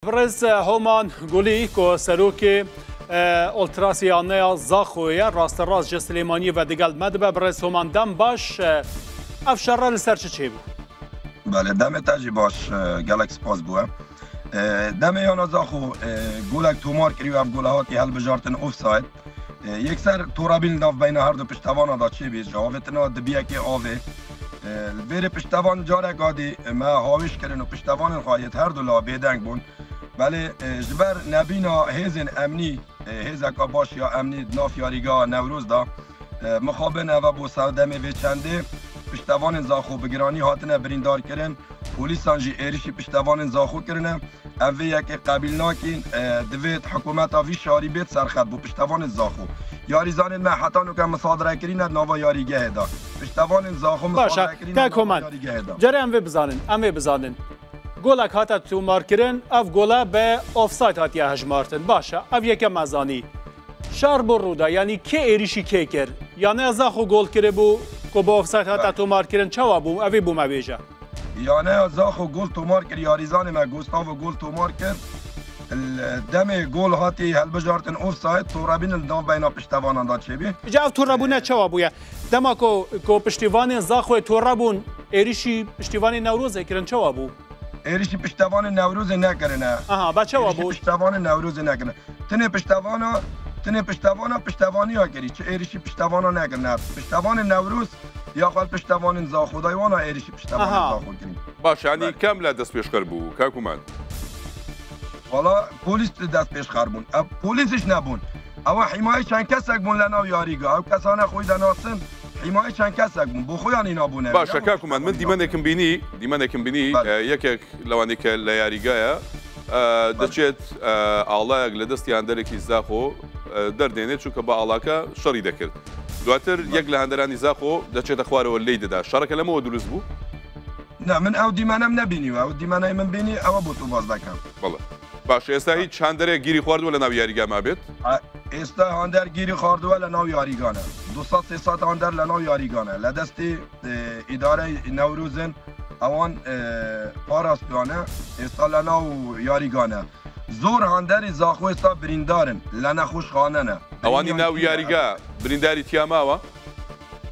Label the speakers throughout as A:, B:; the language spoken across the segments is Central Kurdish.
A: برز همان گلی که سروک اولتراسیانه زاخویه راست راست جسلیمانی و دیگل مدبه برز همان دم باش افشار لسر چه بود؟
B: بله دم تاجی باش گلکس پاس بوه دم یانا زاخو گولک تومار کری و اف گولهاتی هل بجارتن اوف ساید یک سر تورابیل ناف بین هر دو پشتوان دا چی بیش جاوتنا دبیه که آوه ویر پشتوان جاره گادی ما هاویش کرن و پشتوان خواهیت هر دو لا بیدنگ بون بله جبر نبینا هیزن امنی هیزکا باش یا امنی ناف یاریگا نوروز دا مخابن و بو سودمه و چنده پشتوان زاخو بگرانی هاتنه بریندار کرن پولیسان جی ایریشی پشتوان زاخو کرنه اوه یک قبیل ناکین دوید حکومت آوی شاری بیت سرخط بو پشتوان زاخو یاری زانین من حتی نو که مصادره کرین ناوا یاریگه دا پشتوان زاخو مصادره کرین ناوا یاریگه دا
A: جره اموی بزانین گولک هاتا تو مارکرین اف گولا به آفساید هاتی هجمارتن باشه اف یکم مزانی شار برودا یعنی که ایریشی که کر یعنی ازاخو گول کره بو که با آفساید هاتا تو مارکرین چوا بو اوی بو مبیجه
B: یعنی ازاخو گول تو مارکر یاریزان ما گوستاو گول تو مارکر دم گول هاتی هل بجارتن آفساید تو رابین الدام بینا پشتوانان دا چه بی؟
A: جا تو رابونه چوا بویا دما کو پشتوان زاخو تو رابون ایریشی پشتوان نوروز کرن چوا بو
B: ایریشی پشتوان نوروز نکرنه.
A: آها بچه وا بود.
B: پشتوان نوروز نکرنه. تنه پشتوانی ها کری. چه ایریشی پشتوانا نکرنه. پشتوان نوروز یا خال پشتوان زاخودایوانا ایریشی پشتوان زاخود کری.
C: باش یعنی کاملا دست پیش کار بو کاکومان.
B: والا پلیس دست پیش کار بون. پلیسش نبون. اما حمایت چند کسک بون لنا و یاریگا. او کسانه خوی دناسن. حمایت چند کسک بون بخویان اینا بونه
C: باشه کاکومان من دیمانێکم بینی یەکێک لەوانەی کە لە یاریگایە دەچێت ئاڵایەک لە دەستیان دەرێکی زاخۆ دەردێنێت چونکە بە ئاڵاکە شەڕی دەکرد دواتر یەک لە هەندەرانی زاخۆ دەچێتە خوارەوە لێی دەدا شەڕەکە لەمەوە دروست بوو
B: نه من ئەو دیمانەم نبینیوە ئەو دیمانەی من بینی ئەوە بۆ تو باز دەکەم
C: بەڵێ باش ئێستا هیچ هەندەرێک گیری خواردووە لە ناو یاریگاما بێت
B: ئێستا هەندەر گیری خواردووە لە ناو یاریگانە 200 هەندەر لە ناو یاریگانە لە دەستی ئیدارەی نەوروزن ئەوان پاراستوانە ئێستا لە ناو یاریگانە زۆر هەندەری زاخۆ ئێستا بریندارن لە نەخۆشخانەنە
C: ئەوانی ناو یاریگا برینداری تیاماوە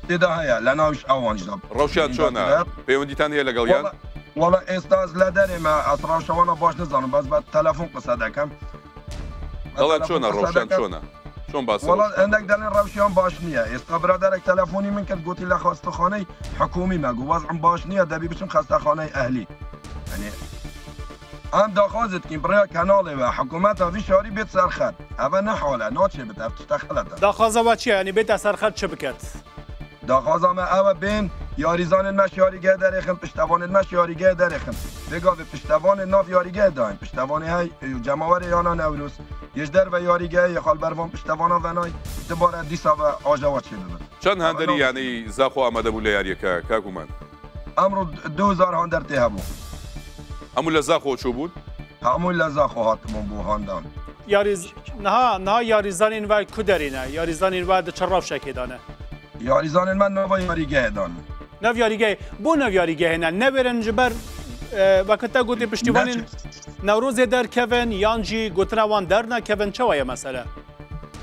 B: تێدا هەیە لە ناوش ئەوانشدا
C: ڕەوشیان چۆنە پەیوەندیتان هەیە لەگەڵیان
B: وڵا ئێستا لە دەرێمە ئەسڕاوشەوانە باش نزانم بەس بە تەلەفۆن قسە دەکەم
C: دەڵێن چۆنە ڕەوشیان چۆنە چۆن باس
B: وڵا هەندێک دەڵێن ڕەوشیان باش نییە ئێستا برادەرێک تەلەفۆنی من کرد گوتی لە خەستەخانەی حکومی مەگو وەزعم باش نییە دەبی بچم خەستەخانەی ئەهلی یعنی ئەم داخوازت کین بڕیا کەناڵێوە حکوومەتە شاری بێت سەرخەت ئەوە نەحاڵە ناچێ بێت ئەف تشتە خەلەتە
A: داخوازەوە چیە ینی بێتە سەرخەت چ بکات
B: داخوازامە ئەوە بێن یاریزانên me yarîgeh derêxin piştevanên me yarîgeh derêxin vêgavê piştevanên nav yarîgeh dayên piştevanê hey cemawerê yana Newrûz yê ji derve yarîgehê yê xalbervan piştevana venay dibare dîsa ve ajava çê bibin
C: çend henderî yanî zaxo amade bû lê yariyeke kakuman
B: emro 2000 hender tê hebû
C: hemû li zaxo çûbûn
B: hemû li zaxo hatibûn bû handan
A: niha yarîzanên ve ku derîne yarîzanên ve di çi rewşekê dane
B: yarîzanên me nava yarîgehê dan
A: نویاریگه بو نویاریگه نه نبرن جبر وقتا گوتی پشتیوان نوروز در کوین یانجی گوتنا وان در نه کوین چوایه مسئله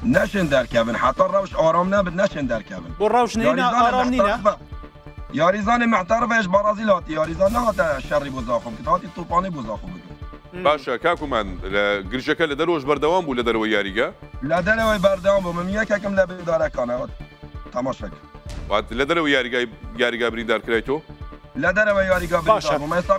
B: نشن در کوین حتی روش آرام نبود نشن در کوین
A: بو روش نینه آرام نینه
B: یاریزان معترفش برازیل هاتی یاریزان نه هاتی شری بوزاخم که هاتی توپانی بوزاخم بگو
C: باشه کاکومان گرژەکە لە دەرۆژ بەردەوام بوو لە دەرەوەی یاریگە
B: لە دەرەوەی بەردەوام بوو من یەکێکم لە بێدارەکانەوە تەماشاکە
C: لە دەرەوە یاریگا بریندارکرایتەوە
B: لە دەرەوە یاریگا برینداربووم ئێستا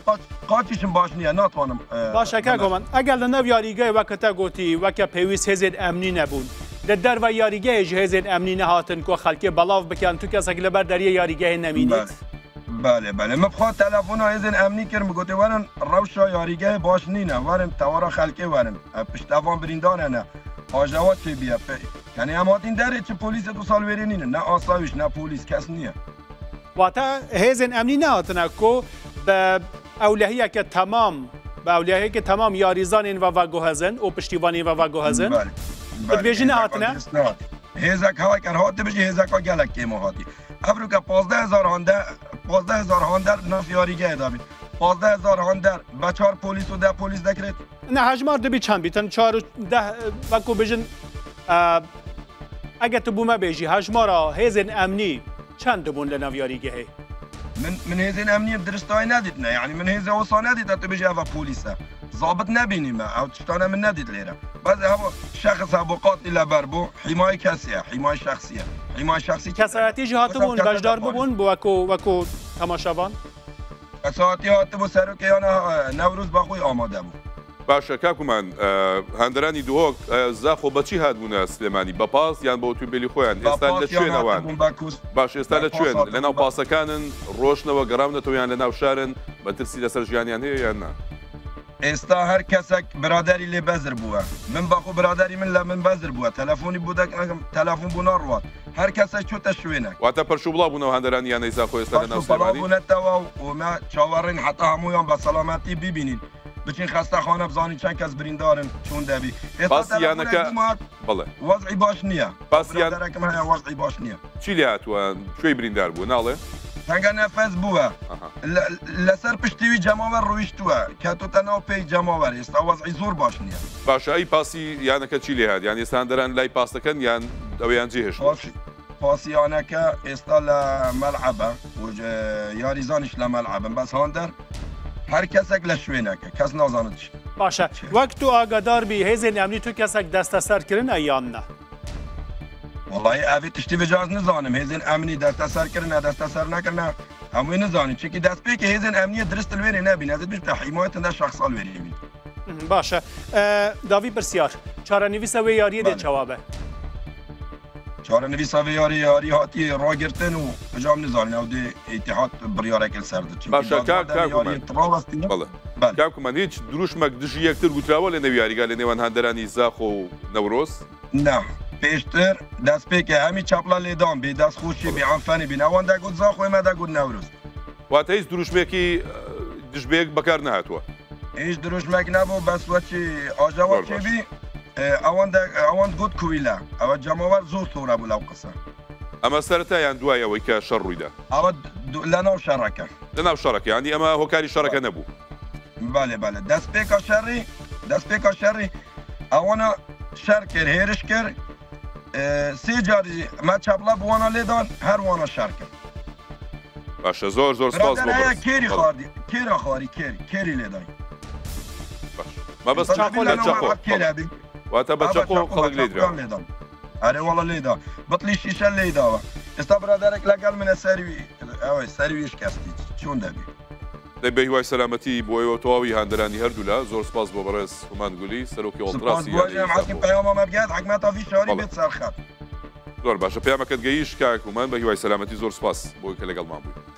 B: قاچیشم باش نییە ناتوانم
A: باشە کاکۆمان ئەگەر لە نەو یاریگای وەکەتە گوتی وەکە پێویست هێزێن ئەمنی نەبوون لە دەرەوە یاریگایەژ هێزێن ئەمنی نەهاتن کۆ خەڵکێ بەڵاو بکەن تو کەسێک لەبەر دەریە یاریگای نەمینیت
B: بله بله من بخواد تلفن هێزێن ئەمنی کرد گوتی وەرن ڕەوشە یاریگای باش نینە وەرن تەوارە خەڵکێ وەرن پشتەوان بریندارەنە ئاژەوە چێ بیە یعنی ئەم هاتین دەرێ چ پۆلیسە دو ساڵ وێرە نینە نه ئاساویش نه پۆلیس کەس نییە
A: واتە هێزن ئەمنی نهاتنە کۆ بە ئەولەهەیەکە تەمام بە ئەولەهەیەکە تەمام یاریزانên ve veguhezin û piştîvanên ve veguhezin dibêjin hatine
B: hêzek haker hat dibêje hêzeka gelek kêm hatî Evroka 15000 hander nav yarîgehê dabîn 15000 hander ve 4 polîs û 10 polîs dekret
A: نه هجمار دبی چند بیتن 4 10 وکو بجن اگه تو بوما بیجی هجمارا هیزن امنی چند دبون لنویاریگه هی
B: من هذين امنيه درستاي نادتنا يعني من هذا وصا نادت تبيجي افا بوليسا ضابط نبيني ما او تشتانا من نادت ليره بس هو شخص ابو قاتل بربو حمايه كاسيه حمايه شخصيه
A: کسایتی جهاتمون بجدار ببون وکو تماشاوان
B: کسایتی هاتبو سرو که انا نوروز باخوی آماده بود
C: باشە کاکومان هەندرانی دوهۆک زاخۆ بەچی هاتبوونە سلێمانی بە پاس یان بە ئۆتۆمبیلی خۆیان ئێستا لە کوێنەوان باش ئێستا لە کوێن لەناو پاسەکانن ڕۆشنەوە گەڕاونەتەوەیان لەناو شارن بە ترسی لەسەر ژیانیان هەیە یان نا
B: ئێستا هەر کەسێک برادری لێ بەزر بووە من باخۆ برادری من لە من بەزر بووە تەلەفۆنی بوو دەکەم تەلەفۆن بوو نەڕوات هەر کەسێک چوتە شوێنێک
C: واتە پەرشوو بڵاو بوونەوە هەندەرانی یان زاخۆ ئێستا لەناو سلێمانی
B: بوونەتەوە و ما چاوەڕێن حتا هەموویان بە سەلامەتی ببینین بچین خستەخانە بزانین چەند کەس بریندارن چۆن دەبی
C: پاسیانەکە بڵێ
B: وەزعی باش نییە
C: پاسیانەکەم
B: هەیە وەزعی باش نییە
C: چی لێ هاتووە کوێی بریندار بوو ناڵێ
B: تەنگە نەفەس بووە لەسەر پشتیوی جەماوەر ڕۆیشتووە کەتۆتە ناو پێی جەماوەر ئێستا وەزعی زۆر باش نییە
C: باشە ئەی پاسی یانەکە چی لێ هات یان ئێستا هەندەران لای پاسەکەن یان ئەوەیان جێهێشت
B: پاسیانەکە ئێستا لە مەلعەبە یاریزانیش لە مەلعەبن بەس هاندەر هەر کەسێک لە شوێنەکە کەس نازانێت چی
A: باشە وەک تو ئاگادار بی هێزێن ئەمنی تو کەسێک دەستە سەرکردنە یان نە
B: وڵی ئەوێ تشتی بەجاز نزانم هێزن ئەمنی دەستە سەرکردنە دەستە سەر نەکردە هەمووی نزانین چێکی دەستپێکی هێزن ئەمنیە درست لێرێ نبین ئەزت بێت حیمایەتەندا شخصال وێریبی
A: باشە داوی پرسیار چارەنویسە وێ یاریە دێ چاوابە
B: چارەنویسە وێ یاری هاتی ڕاگرتن و بەجام نزانین ئەو دێ ئیتیحاد بڕیارێکی سەردە
C: کاکومان هیچ دروشمەک دژی یەکتر گوتراوە لە نێو یاریگا لە نێوان هەندەرانی زاخۆ و نەورۆز
B: نه پێشتر دەستپێکی هەمی چاپلا لێدان بێ دەستخۆشی بێعانفەنی بین ئەوان دەگوت زاخۆی مە دەگوت نەورۆز
C: واتە هیچ دروشمێکی دژبەیەک بەکار نهاتووە
B: هیچ دروشمێک نەبوو بەس وەچی ئاژەوە چێبی ئەوان گوت کویلە ئەوە جەماوەر زۆر تۆرە بوو لەو قسە
C: ئەمە سەرەتایان دوایەوەی کە شەڕ ڕوویدا
B: ئەوە لەناو شەڕەکە
C: لەناو شەڕەکە یانی ئەمە هۆکاری شەڕەکە نەبوو
B: بالێ بالێ دەستپێکە شەڕی ئەوەنە شەر کرد هێرش کرد سێ جاری مە چاپلا بوانە لێدان هەروانە شەر کرد
C: باشە زۆر سپاس بۆ
B: کێری خواردی کێرە خواری کێری لێدان
C: مەبەست چاقۆ لە چاقۆ واتە بە چاقۆ خەڵک لێ درا
B: ئەرێ وەڵە لێدا بەتلی شیشە لێداوە ئێستا برادێک لەگەڵ منە سەرویش کەستی چۆن دەبی
C: بە هیوای سەلامەتی بۆ ئێوە تەواوی هەندەرانی هەردوولا زۆر سپاس بۆ بەڕێز هومانگولی سەرۆکی ئۆڵتراسی
B: پەیامەمە بگات حکومەتە شاری بێت سەرخەت
C: زۆر باشە پەیامەکەت گەیشت کاک هومان بە هیوای سەلامەتی زۆر سپاس بۆی کە لەگەڵمان بووی